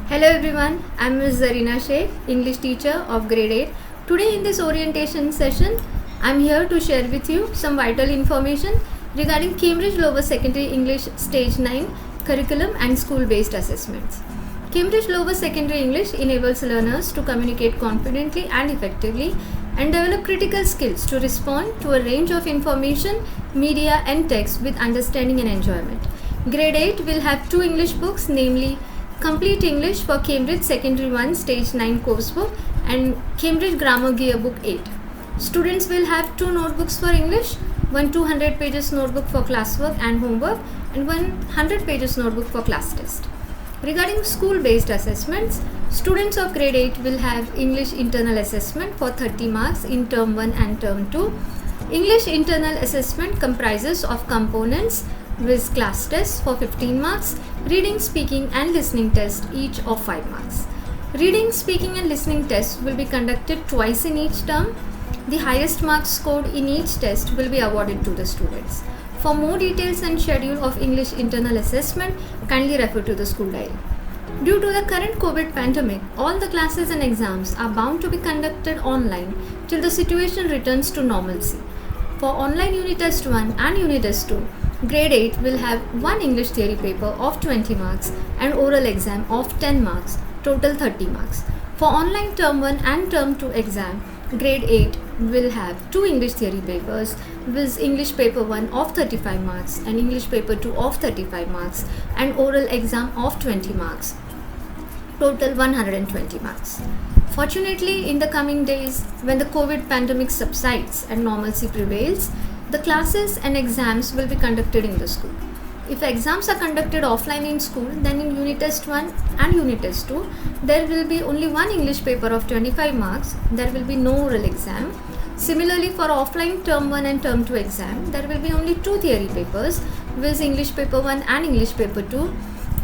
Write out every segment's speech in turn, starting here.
Hello everyone, I am Ms. Zarina Sheikh, English teacher of grade 8. Today in this orientation session, I am here to share with you some vital information regarding Cambridge Lower Secondary English Stage 9 curriculum and school-based assessments. Cambridge Lower Secondary English enables learners to communicate confidently and effectively and develop critical skills to respond to a range of information, media and text with understanding and enjoyment. Grade 8 will have 2 English books, namely Complete English for Cambridge Secondary 1 Stage 9 coursebook and Cambridge Grammar Gear Book 8. Students will have 2 notebooks for English, one 200 pages notebook for classwork and homework and one 100 pages notebook for class test. Regarding school-based assessments, students of grade 8 will have English internal assessment for 30 marks in term 1 and term 2. English internal assessment comprises of components with class tests for 15 marks, reading, speaking and listening test each of 5 marks. Reading, speaking and listening tests will be conducted twice in each term. The highest marks scored in each test will be awarded to the students. For more details and schedule of English internal assessment, kindly refer to the school diary. Due to the current COVID pandemic, all the classes and exams are bound to be conducted online till the situation returns to normalcy. For online Unit Test 1 and Unit Test 2, Grade 8 will have one English theory paper of 20 marks and oral exam of 10 marks, total 30 marks. For online Term 1 and Term 2 exam, Grade 8 will have 2 English theory papers with English paper 1 of 35 marks and English paper 2 of 35 marks and oral exam of 20 marks, total 120 marks. Fortunately, in the coming days, when the COVID pandemic subsides and normalcy prevails, the classes and exams will be conducted in the school. If exams are conducted offline in school, then in Unit Test 1 and Unit Test 2, there will be only one English paper of 25 marks. There will be no oral exam. Similarly, for offline Term 1 and Term 2 exam, there will be only 2 theory papers with English paper 1 and English paper 2,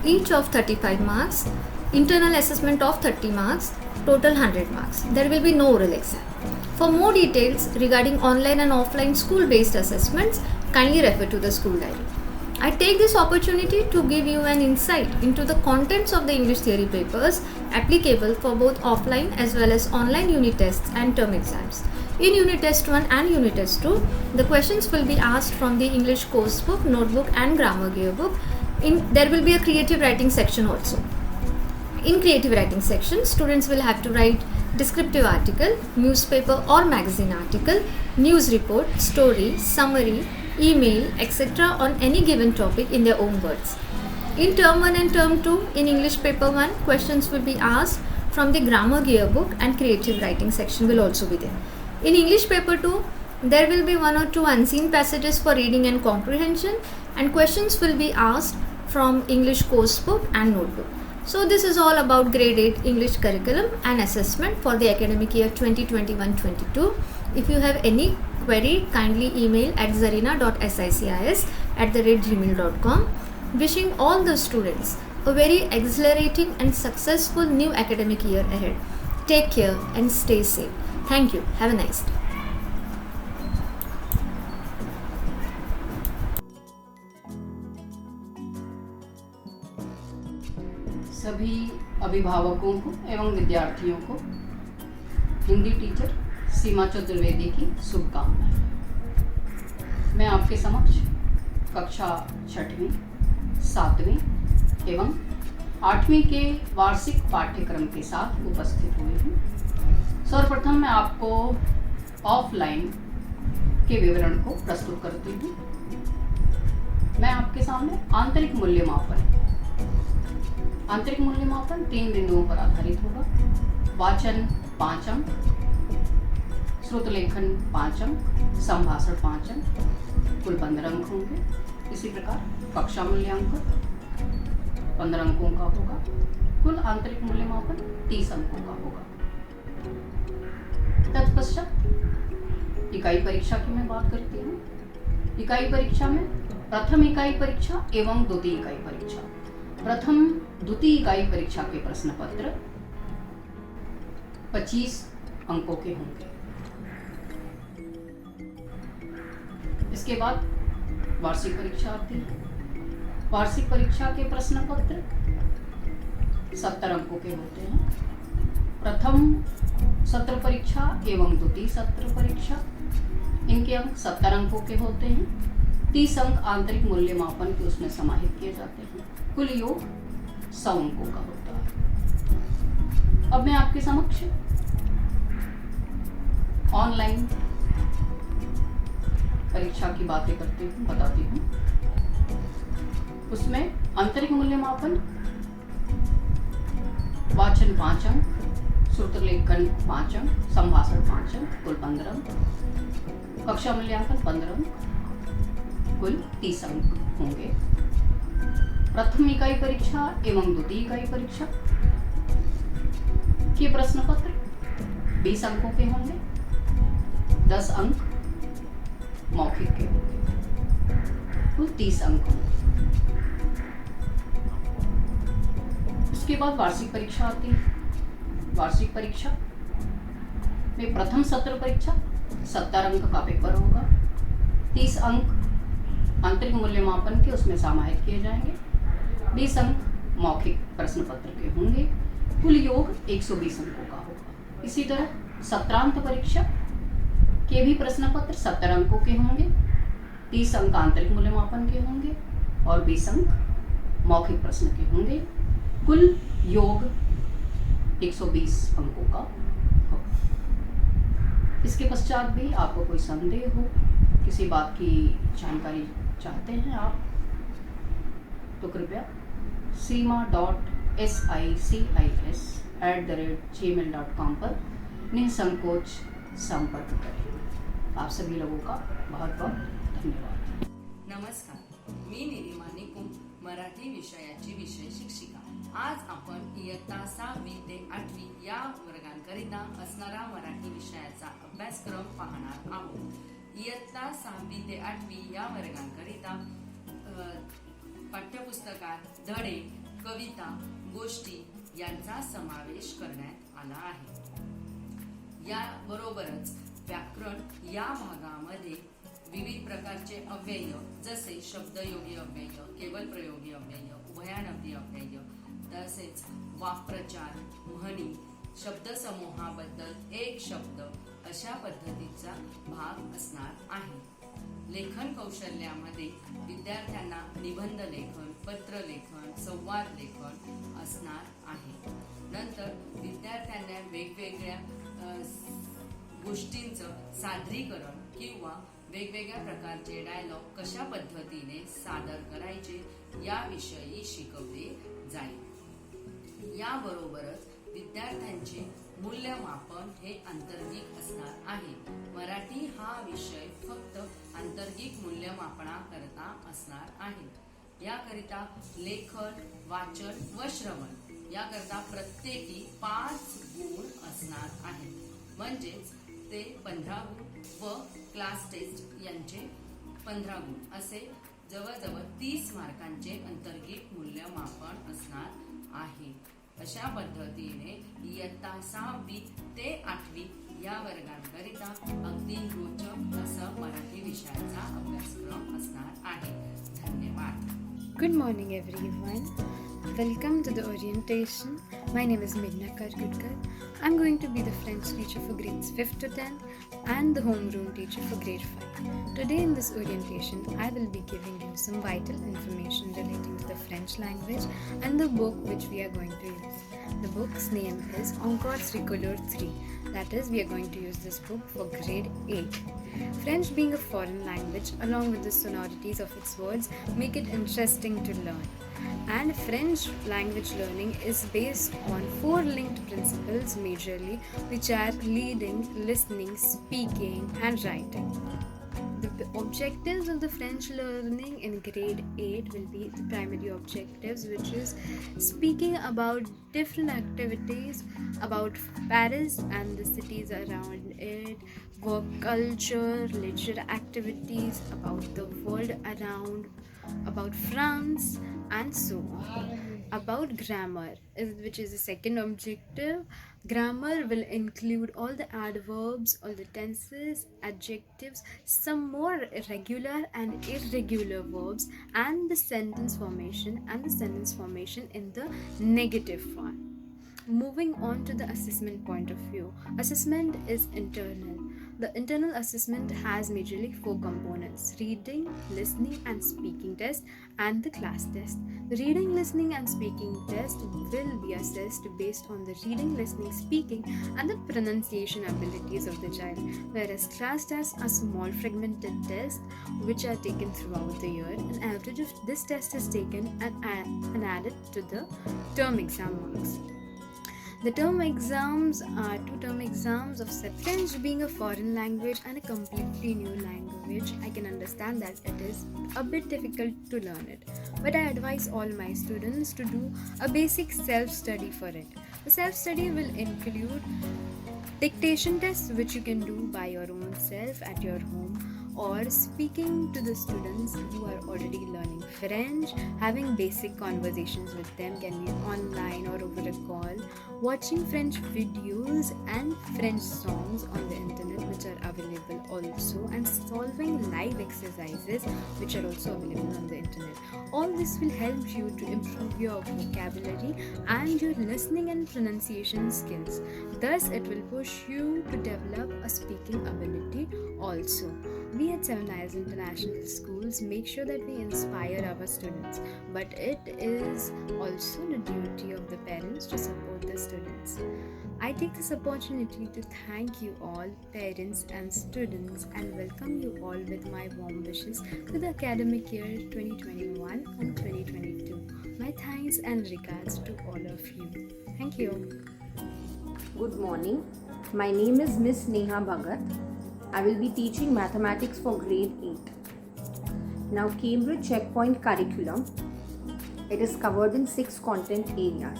each of 35 marks, internal assessment of 30 marks, total 100 marks. There will be no oral exam. For more details regarding online and offline school-based assessments, kindly refer to the school diary. I take this opportunity to give you an insight into the contents of the English theory papers applicable for both offline as well as online unit tests and term exams. In Unit Test 1 and Unit Test 2, the questions will be asked from the English course book, notebook and grammar gear book. There will be a creative writing section also. In creative writing section, students will have to write descriptive article, newspaper or magazine article, news report, story, summary, email, etc. on any given topic in their own words. In Term 1 and Term 2, in English paper 1, questions will be asked from the grammar gear book and creative writing section will also be there. In English paper 2, there will be 1 or 2 unseen passages for reading and comprehension, and questions will be asked from English course book and notebook. So this is all about grade 8 English curriculum and assessment for the academic year 2021-22. If you have any query, kindly email at zarina.sicis@gmail.com. Wishing all the students a very exhilarating and successful new academic year ahead. Take care and stay safe. Thank you. Have a nice day. सभी अभिभावकों को एवं विद्यार्थियों को Hindi teacher सीमा चतुर्वेदी की शुभकामनाएं। मैं आपके समक्ष कक्षा 6वीं, 7वीं एवं 8वीं के वार्षिक पाठ्यक्रम के साथ उपस्थित हुई हूँ। सर्वप्रथम मैं आपको ऑफलाइन के विवरण को प्रस्तुत करती हूँ। मैं आपके सामने आंतरिक मूल्यमापन 3 बिंदुओं पर आधारित होगा। वाचन 5 अंक, श्रुत लेखन 5 अंक, संभाषण 5 अंक, कुल 15 अंक होंगे। इसी प्रकार कक्षा मूल्यांकन 15 अंकों का होगा। कुल आंतरिक मूल्यमापन 30 अंकों का होगा। तत्पश्चात इकाई परीक्षा की मैं बात करती हूँ। इकाई परीक्षा में प्रथम इकाई परीक्षा एवं द्वितीय इकाई परीक्षा। प्रथम द्वितीय इकाई परीक्षा के प्रश्न पत्र 25 अंकों के होंगे। इसके बाद वार्षिक परीक्षा आती है। वार्षिक परीक्षा के प्रश्न पत्र 70 अंकों के होते हैं। प्रथम सत्र परीक्षा एवं द्वितीय सत्र परीक्षा, इनके अंक 70 अंकों के होते हैं। 30 अंक आंतरिक मूल्यमापन के उसमें समाहित किए जाते हैं। कुल योग 100 अंकों का होता है। अब मैं आपके समक्ष ऑनलाइन परीक्षा की बातें बताती हूँ। उसमें आंतरिक मूल्यमापन, वाचन 5 अंक, श्रुत लेखन 5 अंक, संभाषण 5 अंक, कुल 15 अंक। कक्षा मूल्यांकन 15 अंक, कुल 30 अंक होंगे। प्रथम इकाई परीक्षा एवं द्वितीय इकाई परीक्षा के प्रश्न पत्र 20 अंकों के होंगे। 10 अंक मौखिक के होंगे, कुल 30 अंक होंगे। उसके बाद वार्षिक परीक्षा आती है। वार्षिक परीक्षा में प्रथम सत्र परीक्षा 70 अंक का पेपर होगा। 30 अंक आंतरिक मूल्यमापन के उसमें समाहित किए जाएंगे। 20 अंक मौखिक प्रश्न पत्र के होंगे। कुल योग 120 अंकों का होगा। इसी तरह सत्रांत परीक्षा के भी प्रश्न पत्र 70 अंकों के होंगे। 30 अंक आंतरिक मूल्यमापन के होंगे और 20 अंक मौखिक प्रश्न के होंगे। कुल योग 120 अंकों का होगा। इसके पश्चात भी आपको कोई संदेह हो, किसी बात की जानकारी चाहते हैं आप, तो कृपया seema.sicis@gmail.com पर निसंकोच संपर्क करें। आप सभी लोगों का बहुत बहुत धन्यवाद। नमस्कार, मी निलिमा निकुम, मराठी विषयाची विषय शिक्षिका। आज आपण इयत्ता 6वी ते 8वी या वर्गांकरिता असणारा मराठी विषयाचा अभ्यासक्रम पाहणार आहोत। इयत्ता 6वी ते 8वी या वर्गांकरिता पाठ्यपुस्तकात धडे, कविता, गोष्टी यांचा समावेश करण्यात आला आहे। याबरोबरच व्याकरण या भागामध्ये विविध प्रकारचे अव्यय जसे शब्दयोगी अव्यय, केवल प्रयोगी अव्यय, उभयानव्य अव्यय, तसेच वाक्प्रचार, म्हणी, शब्दसमूहाबद्दल एक शब्द अशा पद्धतीचा भाग असणार आहे। लेखन कौशल्यामध्ये विद्यार्थ्यांना निबंध लेखन, पत्र लेखन, संवाद लेखन असणार आहे। नंतर विद्यार्थ्यांना वेगवेगळ्या गोष्टींचं सादरीकरण किंवा वेगवेगळ्या प्रकारचे डायलॉग कशा पद्धतीने सादर करायचे याविषयी शिकवले जाईल। याबरोबरच विद्यार्थ्यांचे मूल्यमापन हे अंतर्गिक असणार आहे। मराठी हा विषय फक्त अंतर्गिक मूल्यमापनाकरता असणार आहे। याकरिता लेखन, वाचन व श्रवण याकरता प्रत्येकी 5 गुण असणार आहेत। म्हणजेच ते 15 गुण व क्लास टेस्ट यांचे 15 गुण असे जवळजवळ 30 मार्कांचे अंतर्गिक मूल्यमापन असणार आहे। अशा पद्धतीने इयत्ता 6वी ते 8वी या वर्गांकरिता अगदी रोचक असा मराठी विषयाचा अभ्यासक्रम असणार आहे। धन्यवाद। Good morning everyone. Welcome to the orientation. My name is Meghna Karkudkar. I'm going to be the French teacher for grades 5th to 10th and the homeroom teacher for grade 5. Today in this orientation, I will be giving you some vital information relating to the French language and the book which we are going to use. The book's name is Encore Tricolore 3. That is, we are going to use this book for grade 8. French being a foreign language, along with the sonorities of its words, make it interesting to learn. And French language learning is based on 4 linked principles majorly, which are reading, listening, speaking and writing. The objectives of the French learning in grade 8 will be the primary objectives, which is speaking about different activities about Paris and the cities around it, work culture, leisure activities, about the world around, about France and so on. about grammar, which is the second objective. Grammar will include all the adverbs, all the tenses, adjectives, some more regular and irregular verbs, and the sentence formation in the negative form. Moving on to the assessment point of view. Assessment is internal. The internal assessment has majorly four components: reading, listening, and speaking test, and the class test. The reading, listening, and speaking test will be assessed based on the reading, listening, speaking, and the pronunciation abilities of the child, whereas class tests are small fragmented tests which are taken throughout the year. An average of this test is taken and added to the term exam marks. The term exams are two term exams of French being a foreign language and a completely new language. I can understand that it is a bit difficult to learn it, but I advise all my students to do a basic self-study for it. The self-study will include dictation tests, which you can do by your own self at your home, or speaking to the students who are already learning French, having basic conversations with them, can be online or over a call, watching French videos and French songs on the internet which are available also, and solving live exercises which are also available on the internet. All this will help you to improve your vocabulary and your listening and pronunciation skills. Thus, it will push you to develop a speaking ability also. We at Seven Isles International Schools make sure that we inspire our students, but it is also the duty of the parents to support the students. I take this opportunity to thank you all, parents and students, and welcome you all with my warm wishes to the academic year 2021 and 2022. My thanks and regards to all of you. Thank you. Good morning. My name is Miss Neha Bhagat. I will be teaching mathematics for grade 8. Now, Cambridge Checkpoint curriculum, it is covered in 6 content areas,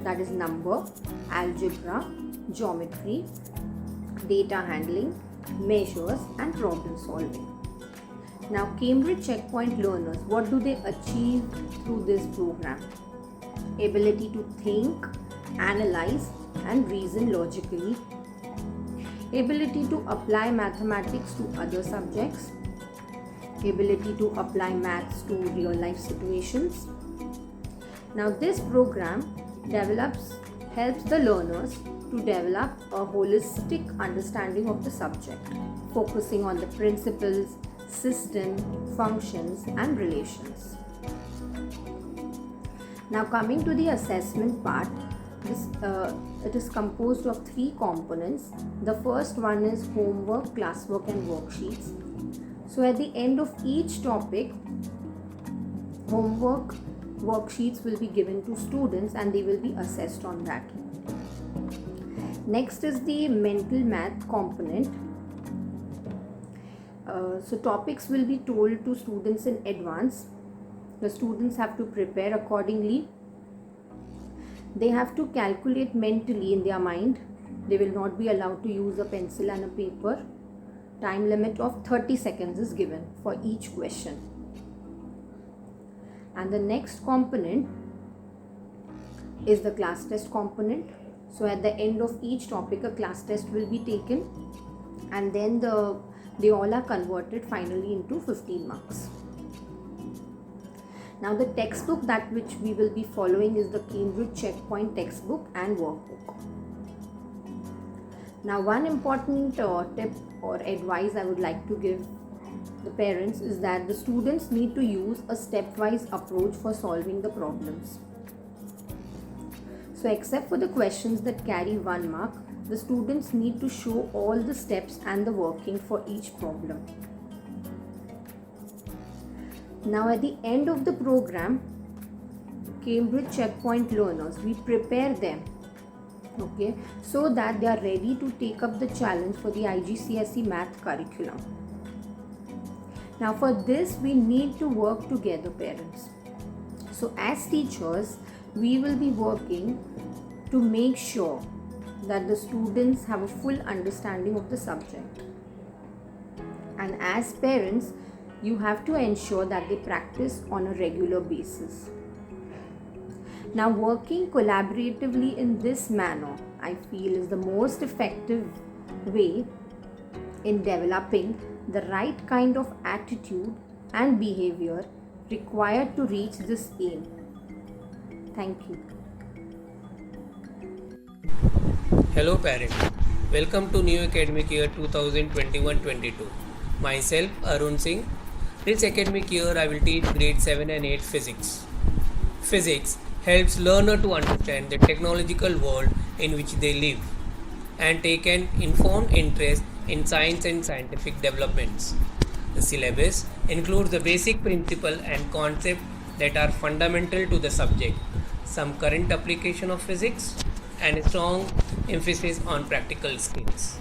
that is number, algebra, geometry, data handling, measures, and problem solving. Now, Cambridge Checkpoint learners, what do they achieve through this program? Ability to think, analyze, and reason logically. Ability to apply mathematics to other subjects. Ability to apply maths to real life situations. Now, this program helps the learners to develop a holistic understanding of the subject, focusing on the principles, system, functions, and relations. Now, coming to the assessment part, it is composed of 3 components. The first one is homework, classwork, and worksheets. So at the end of each topic, homework worksheets will be given to students and they will be assessed on that. Next is the mental math component. So topics will be told to students in advance. The students have to prepare accordingly. They have to calculate mentally in their mind. They will not be allowed to use a pencil and a paper. Time limit of 30 seconds is given for each question. And the next component is the class test component. So at the end of each topic, a class test will be taken, and then they all are converted finally into 15 marks. Now, the textbook which we will be following is the Cambridge Checkpoint textbook and workbook. Now, one important tip or advice I would like to give the parents is that the students need to use a stepwise approach for solving the problems. So, except for the questions that carry 1 mark, the students need to show all the steps and the working for each problem. Now, at the end of the program, Cambridge Checkpoint learners, we prepare them, okay, so that they are ready to take up the challenge for the IGCSE math curriculum. Now, for this, we need to work together, parents. So, as teachers, we will be working to make sure that the students have a full understanding of the subject. And as parents, you have to ensure that they practice on a regular basis. Now, working collaboratively in this manner, I feel, is the most effective way in developing the right kind of attitude and behavior required to reach this aim. Thank you. Hello parents, welcome to new academic year 2021-22. Myself Arun Singh. This academic year I will teach grade 7 and 8 physics. Physics helps learner to understand the technological world in which they live and take an informed interest in science and scientific developments. The syllabus includes the basic principle and concept that are fundamental to the subject, some current application of physics, and a strong emphasis on practical skills.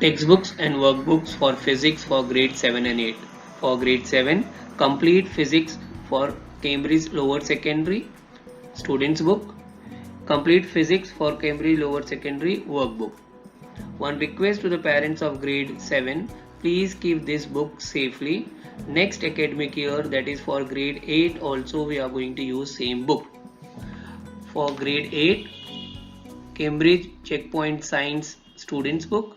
Textbooks and workbooks for physics for grade 7 and 8. For grade 7, complete physics for Cambridge Lower Secondary Students Book, complete physics for Cambridge Lower Secondary Workbook. One request to the parents of grade 7, please keep this book safely. Next academic year, that is for grade 8, also we are going to use same book. For grade 8, Cambridge Checkpoint Science Students Book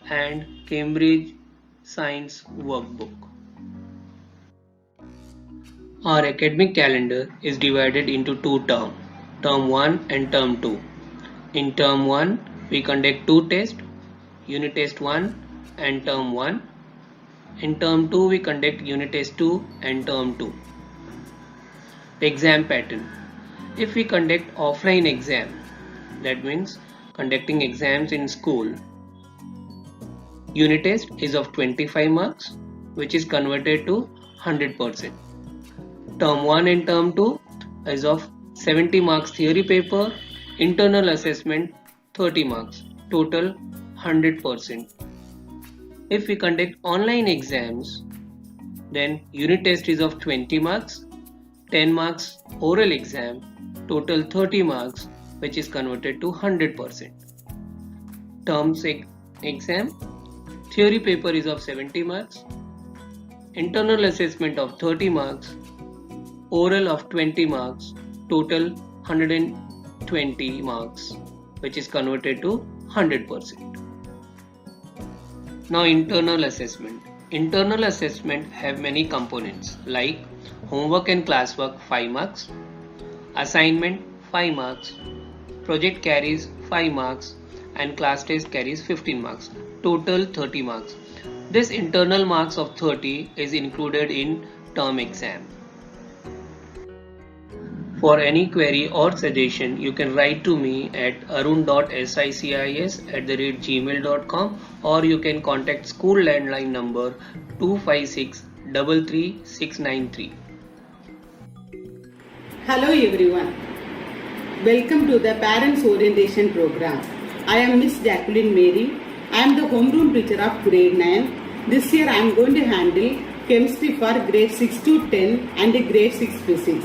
and Cambridge Science Workbook. Our academic calendar is divided into two terms, Term 1 and Term 2. In Term 1, we conduct two tests, Unit Test 1 and Term 1. In Term 2, we conduct Unit Test 2 and Term 2. Exam pattern. If we conduct offline exam, that means conducting exams in school, Unit Test is of 25 marks, which is converted to 100%. Term 1 and Term 2 is of 70 marks theory paper, internal assessment 30 marks, total 100%. If we conduct online exams, then unit test is of 20 marks, 10 marks oral exam, total 30 marks, which is converted to 100%. Term exam, theory paper is of 70 marks, internal assessment of 30 marks, oral of 20 marks, total 120 marks, which is converted to 100%. Now internal assessment. Internal assessment have many components like homework and classwork 5 marks, assignment 5 marks, project carries 5 marks and class test carries 15 marks, total 30 marks. This internal marks of 30 is included in term exam. For any query or suggestion, you can write to me at arun.sicis@gmail.com or you can contact school landline number 256 33693. Hello everyone. Welcome to the Parents Orientation Program. I am Miss Jacqueline Mary. I am the homeroom teacher of grade 9. This year I am going to handle chemistry for grade 6 to 10 and grade 6 physics.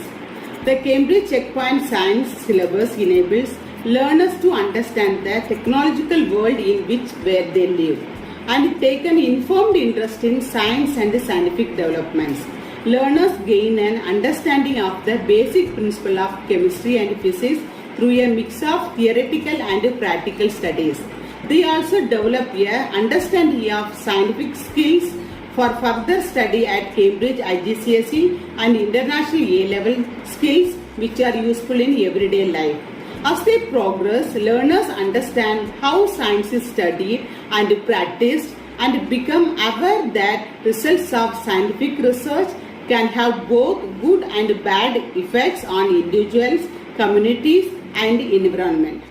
The Cambridge Checkpoint Science syllabus enables learners to understand the technological world in which where they live and take an informed interest in science and scientific developments. Learners gain an understanding of the basic principle of chemistry and physics through a mix of theoretical and practical studies. They also develop an understanding of scientific skills for further study at Cambridge IGCSE and international A-level skills which are useful in everyday life. As they progress, learners understand how science is studied and practiced and become aware that results of scientific research can have both good and bad effects on individuals, communities and environment.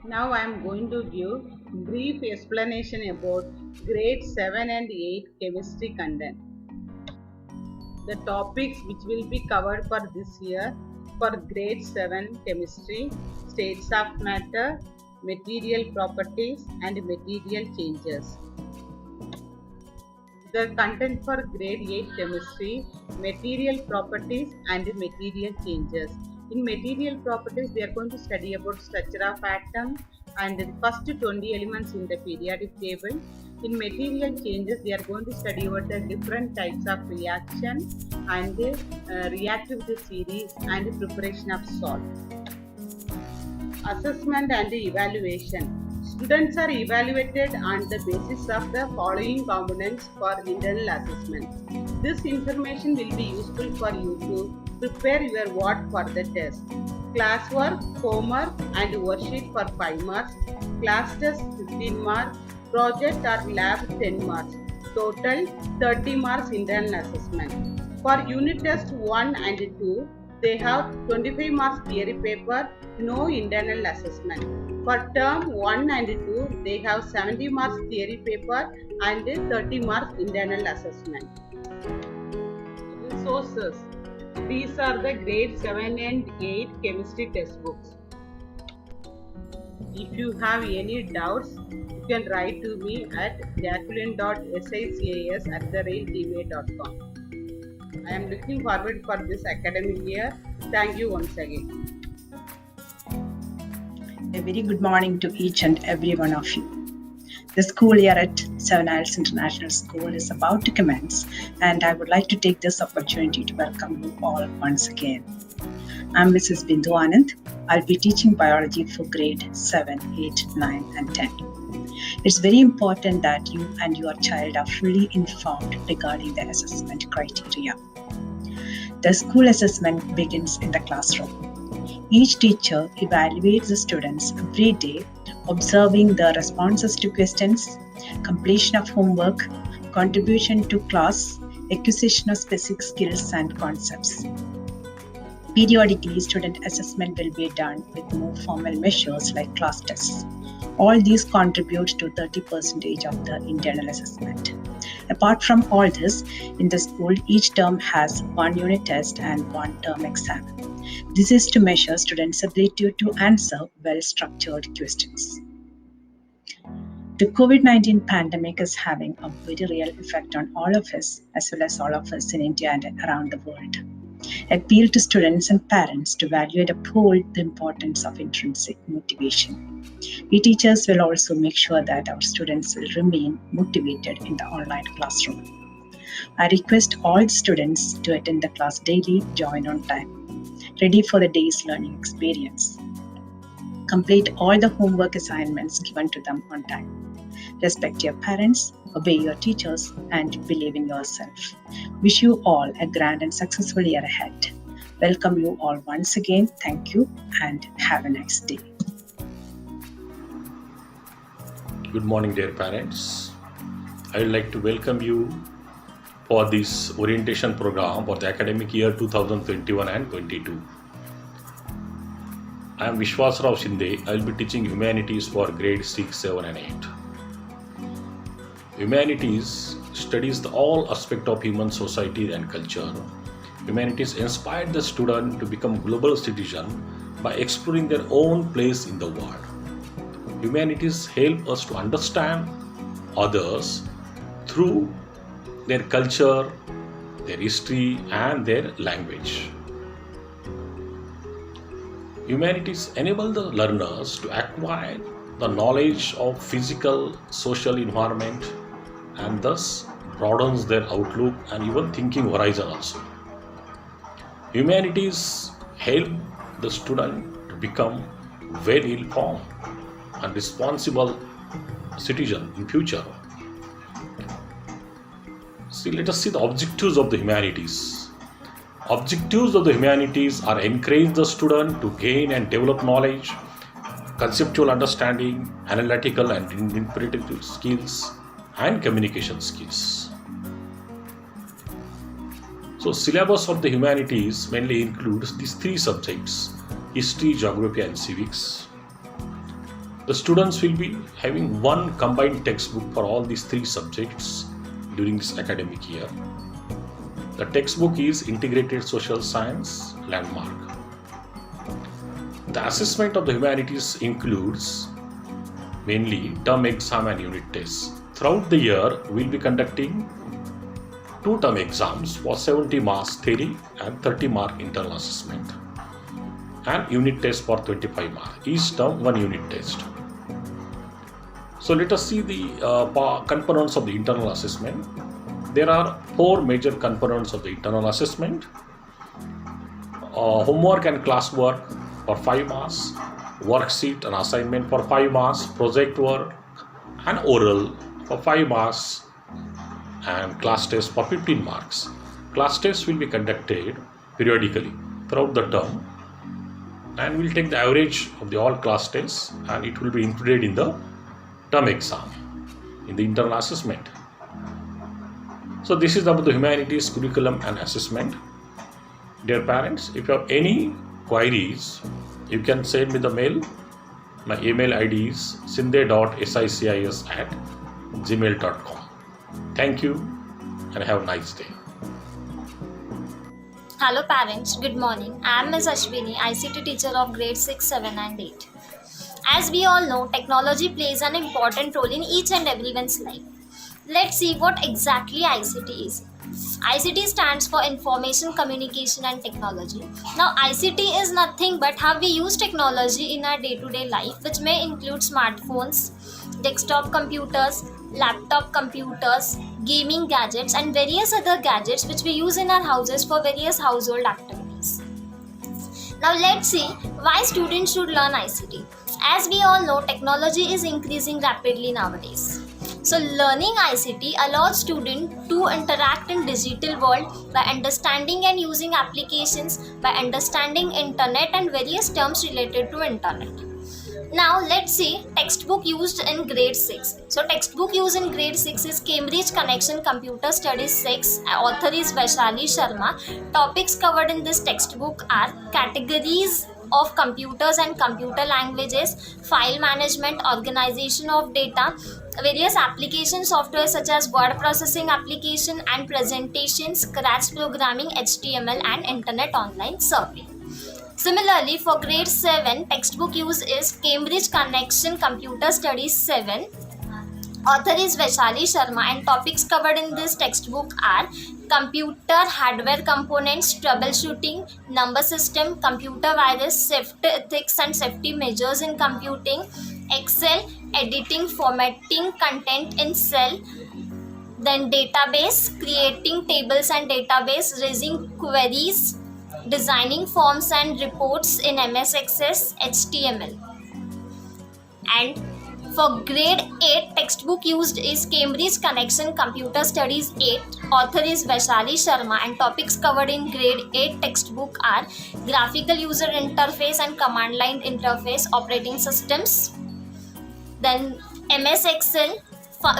Now I am going to give brief explanation about grade 7 and 8 chemistry content. The topics which will be covered for this year for grade 7 chemistry: states of matter, material properties and material changes. The content for grade 8 chemistry: material properties and material changes. In material properties, we are going to study about structure of atom, and the first 20 elements in the periodic table. In material changes, they are going to study about the different types of reaction and reactivity series and preparation of salt. Assessment and evaluation. Students are evaluated on the basis of the following components for internal assessment. This information will be useful for you to prepare your work for the test. Classwork, homework and worksheet for 5 marks. Class test 15 marks. Project or lab 10 marks. Total 30 marks internal assessment. For unit test 1 and 2, they have 25 marks theory paper, no internal assessment. For term 1 and 2, they have 70 marks theory paper and 30 marks internal assessment. Resources. These are the grade 7 and 8 chemistry textbooks. If you have any doubts, you can write to me at jacqueline.sicas@gmail.com. I am looking forward for this academic year. Thank you once again. A very good morning to each and every one of you. The school year at Seven Isles International School is about to commence, and I would like to take this opportunity to welcome you all once again. I'm Mrs. Bindu Anand. I'll be teaching biology for grade 7, 8, 9 and 10. It's very important that you and your child are fully informed regarding the assessment criteria. The school assessment begins in the classroom. Each teacher evaluates the students every day, observing the responses to questions, completion of homework, contribution to class, acquisition of specific skills and concepts. Periodically, student assessment will be done with more formal measures like class tests. All these contribute to 30% of the internal assessment. Apart from all this, in the school, each term has one unit test and one term exam. This is to measure students' ability to answer well-structured questions. The COVID-19 pandemic is having a very real effect on all of us, as well as all of us in India and around the world. Appeal to students and parents to value and uphold the importance of intrinsic motivation. We teachers will also make sure that our students will remain motivated in the online classroom. I request all the students to attend the class daily, join on time, ready for the day's learning experience. Complete all the homework assignments given to them on time. Respect your parents, obey your teachers, and believe in yourself. Wish you all a grand and successful year ahead. Welcome you all once again. Thank you and have a nice day. Good morning, dear parents. I would like to welcome you for this orientation program for the academic year 2021 and 22. I am Vishwasrao Shinde. I will be teaching humanities for grade 6, 7 and 8. Humanities studies all aspects of human society and culture. Humanities inspired the student to become global citizen by exploring their own place in the world. Humanities help us to understand others through their culture, their history and their language. Humanities enable the learners to acquire the knowledge of physical, social environment and thus broadens their outlook and even thinking horizon also. Humanities help the student to become well-informed and responsible citizen in future. See, let us see the objectives of the humanities. Objectives of the humanities are encourage the student to gain and develop knowledge, conceptual understanding, analytical and interpretive skills, and communication skills. So, syllabus of the humanities mainly includes these three subjects: history, geography, and civics. The students will be having one combined textbook for all these three subjects during this academic year. The textbook is Integrated Social Science Landmark. The assessment of the humanities includes mainly term exam and unit tests. Throughout the year, we will be conducting 2 term exams for 70 marks theory and 30 mark internal assessment, and unit test for 25 marks. Each term 1 unit test. So let us see the components of the internal assessment. There are 4 major components of the internal assessment. Homework and classwork for 5 marks, worksheet and assignment for 5 marks, project work and oral for 5 marks, and class test for 15 marks. Class tests will be conducted periodically throughout the term, and we'll take the average of the all class tests, and it will be included in the term exam in the internal assessment. So this is about the humanities curriculum and assessment. Dear parents, if you have any queries, you can send me the mail. My email ID is sindhe.sicis@gmail.com. Thank you and have a nice day. Hello parents, good morning. I am Ms. Ashwini, ICT teacher of grade 6, 7 and 8. As we all know, technology plays an important role in each and everyone's life. Let's see what exactly ICT is. ICT stands for Information, Communication and Technology. Now ICT is nothing but how we use technology in our day-to-day life, which may include smartphones, desktop computers, laptop computers, gaming gadgets and various other gadgets which we use in our houses for various household activities. Now let's see why students should learn ICT. As we all know, technology is increasing rapidly nowadays. So learning ICT allows students to interact in digital world by understanding and using applications, by understanding internet and various terms related to internet. Now let's see textbook used in grade 6. So textbook used in grade 6 is Cambridge Connection Computer Studies 6. Author is Vaishali Sharma. Topics covered in this textbook are categories of computers and computer languages, file management, organization of data, various application software such as word processing application and presentation, scratch programming, HTML and internet online survey. Similarly, for grade 7, textbook use is Cambridge Connection Computer Studies 7. Author is Vaishali Sharma and topics covered in this textbook are computer hardware components, troubleshooting, number system, computer virus, safety ethics and safety measures in computing, Excel, editing, formatting content in Cell, then database, creating tables and database, raising queries, designing forms and reports in MS Access, HTML. And for grade 8, textbook used is Cambridge Connection Computer Studies 8. Author is Vaishali Sharma and topics covered in grade 8 textbook are graphical user interface and command line interface, operating systems, then MS Excel,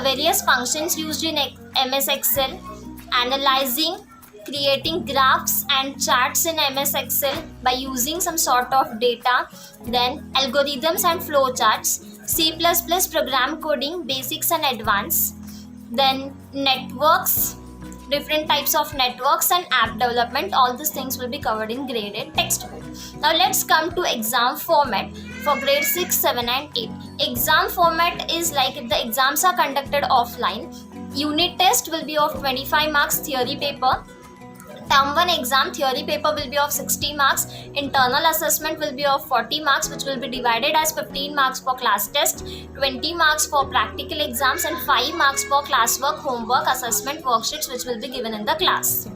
various functions used in MS Excel, analyzing, creating graphs and charts in MS Excel by using some sort of data, then algorithms and flowcharts, C++ program coding, basics and advanced, then networks, different types of networks and app development. All these things will be covered in grade 8 textbook. Now let's come to exam format for grade 6, 7 and 8. Exam format is like if the exams are conducted offline, unit test will be of 25 marks theory paper. Term 1 exam theory paper will be of 60 marks. Internal assessment will be of 40 marks, which will be divided as 15 marks for class test, 20 marks for practical exams and 5 marks for classwork, homework, assessment worksheets which will be given in the class.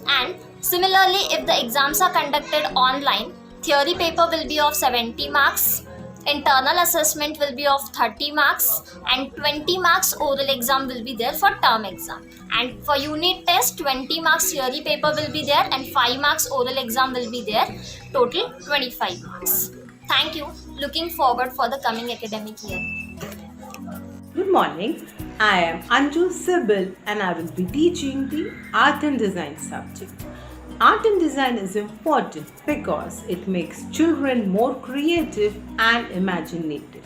And similarly, if the exams are conducted online, theory paper will be of 70 marks. Internal assessment will be of 30 marks and 20 marks oral exam will be there for term exam. And for unit test, 20 marks theory paper will be there and 5 marks oral exam will be there. Total 25 marks. Thank you. Looking forward for the coming academic year. Good morning. I am Anju Sibyl and I will be teaching the Art and Design subject. Art and design is important because it makes children more creative and imaginative,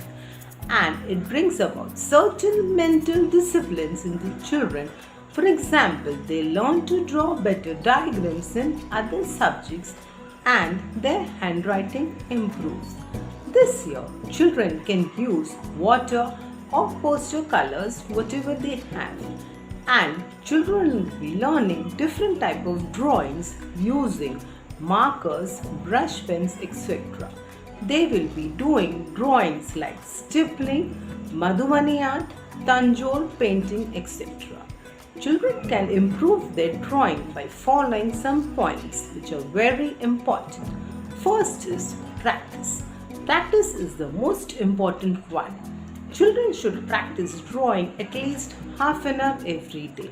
and it brings about certain mental disciplines in the children. For example, they learn to draw better diagrams in other subjects and their handwriting improves. This year, children can use water or poster colors, whatever they have. And children will be learning different type of drawings using markers, brush pens, etc. They will be doing drawings like stippling, Madhubani art, Tanjore painting, etc. Children can improve their drawing by following some points which are very important. First is practice. Practice is the most important one. Children should practice drawing at least half an hour every day.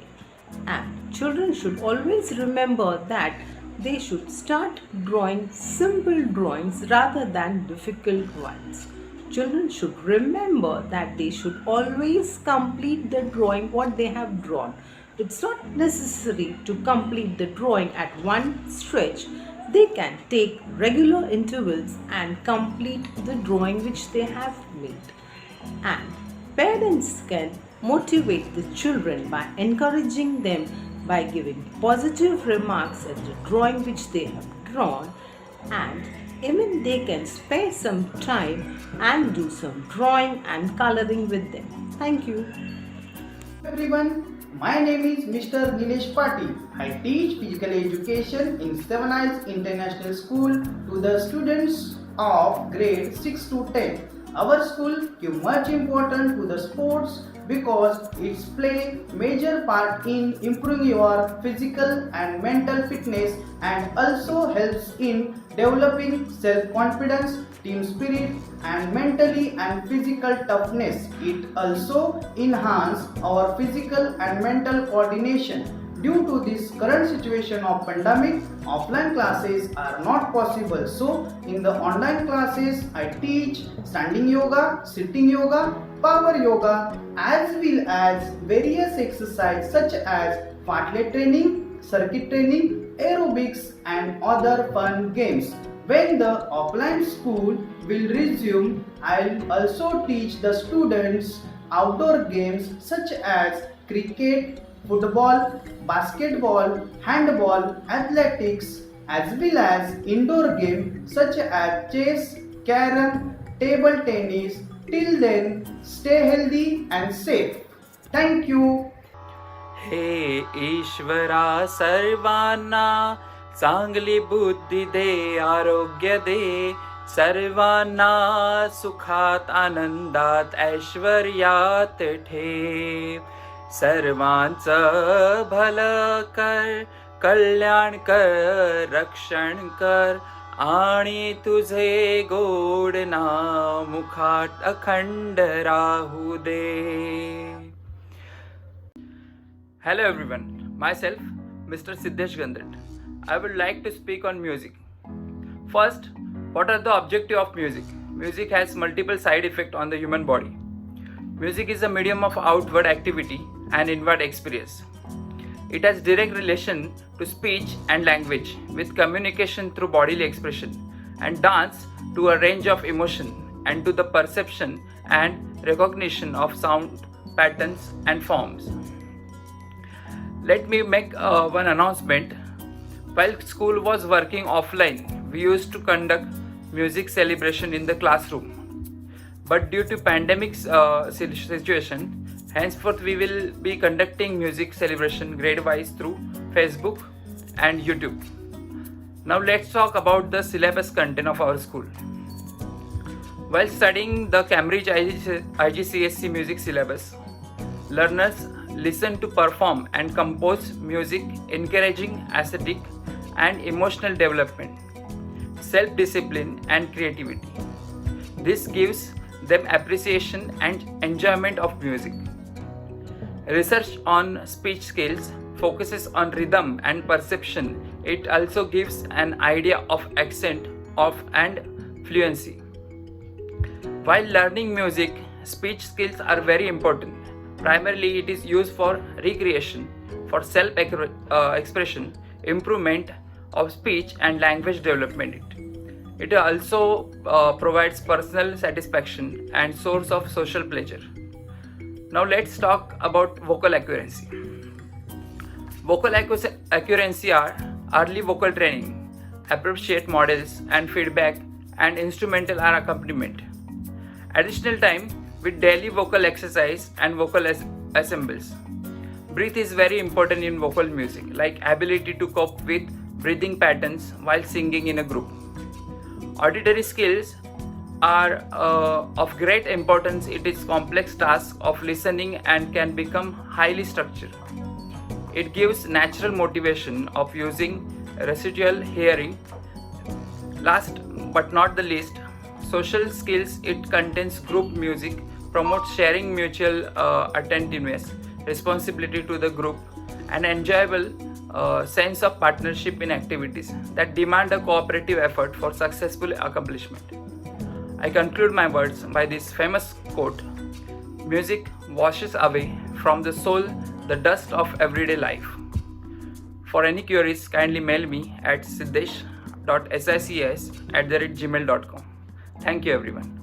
And children should always remember that they should start drawing simple drawings rather than difficult ones. Children should remember that they should always complete the drawing what they have drawn. It's not necessary to complete the drawing at one stretch. They can take regular intervals and complete the drawing which they have made. And parents can motivate the children by encouraging them by giving positive remarks at the drawing which they have drawn, and even they can spare some time and do some drawing and coloring with them. Thank you. Everyone, my name is Mr. Nilesh Patil. I teach physical education in Seven Isles International School to the students of grade 6 to 10. Our school give much importance to the sports because it's play major part in improving your physical and mental fitness, and also helps in developing self-confidence, team spirit, and mentally and physical toughness. It also enhance our physical and mental coordination. Due to this current situation of pandemic, offline classes are not possible. So in the online classes, I teach standing yoga, sitting yoga, power yoga, as well as various exercises such as fartlek training, circuit training, aerobics, and other fun games. When the offline school will resume, I'll also teach the students outdoor games such as cricket, football, basketball, handball, athletics, as well as indoor games such as chess, carom, table tennis. Till then, stay healthy and safe. Thank you. हे ईश्वरा सर्वांना चांगली बुद्धी दे, आरोग्य दे, सर्वांना सुखात आनंदात ऐश्वर्यात ठेव. सर्वांचं भलं कर, कल्याण कर, रक्षण कर, आणि तुझे गोड नाम मुखात अखंड राहू दे. Hello everyone, myself Mr. Siddesh Gandrat. I would like to speak on music. First, what are the objective of music? Music has multiple side effects on the human body. Music is a medium of outward activity and inward experience. It has direct relation to speech and language, with communication through bodily expression, and dance to a range of emotion, and to the perception and recognition of sound patterns and forms. Let me make one announcement. While school was working offline, we used to conduct music celebration in the classroom. But due to pandemic situation, henceforth we will be conducting music celebration grade-wise through Facebook and YouTube. Now let's talk about the syllabus content of our school. While studying the Cambridge IGCSE music syllabus, learners listen to perform and compose music encouraging aesthetic and emotional development, self-discipline and creativity. This gives them appreciation and enjoyment of music. Research on speech skills focuses on rhythm and perception. It also gives an idea of accent and fluency. While learning music, speech skills are very important. Primarily, it is used for recreation, for self-expression, improvement of speech and language development. It also provides personal satisfaction and source of social pleasure. Now let's talk about vocal accuracy. Vocal accuracy are early vocal training, appropriate models and feedback, and instrumental or accompaniment. Additional time with daily vocal exercise and vocal assembles. Breath is very important in vocal music, like ability to cope with breathing patterns while singing in a group. Auditory skills are of great importance. It is complex task of listening and can become highly structured. It gives natural motivation of using residual hearing. Last but not the least, social skills. It contains group music, promotes sharing, mutual attentiveness, responsibility to the group, and enjoyable sense of partnership in activities that demand a cooperative effort for successful accomplishment. I conclude my words by this famous quote: music washes away from the soul the dust of everyday life. For any queries, kindly mail me at siddesh.sics@gmail.com. Thank you everyone.